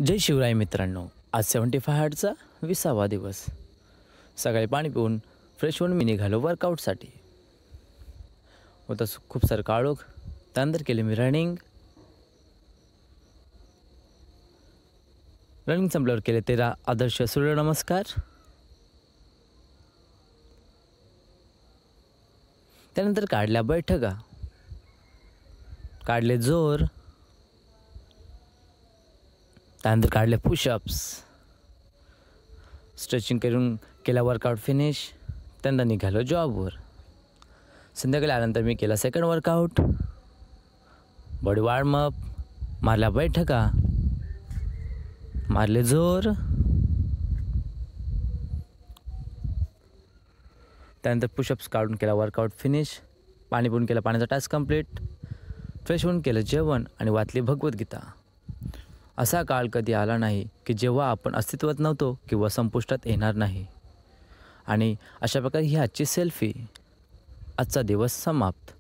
जय शिवराय मित्रांनो, आज 75 हार्टचा 20वा दिवस. सकाळी पाणी पिऊन फ्रेश होऊन मी निघालो वर्कआउटसाठी. होतं खूप सारं काळोख. त्यानंतर केली मी रनिंग संपल्यावर केले 13 आदर्श सूर्यनमस्कार. त्यानंतर काढल्या बैठका, काढले जोर, त्यानंतर काढले पुशअप्स, स्ट्रेचिंग करून केला वर्कआउट फिनिश. त्यानंतर निघालो जॉबवर. संध्याकाळी आल्यानंतर मी केला सेकंड वर्कआउट, बॉडी वॉर्मअप, मारल्या बैठका, मारले जोर. त्यानंतर पुशअप्स काढून केला वर्कआउट फिनिश. पाणी पिऊन केला पाण्याचा टास्क कंप्लीट. फ्रेश होऊन केलं जेवण आणि वाचली भगवद्गीता. असा काळ कधी आला नाही की जेव्हा आपण अस्तित्वात नव्हतो किंवा संपुष्टात येणार नाही. आणि अशा प्रकारे ही आजची सेल्फी. आजचा दिवस समाप्त.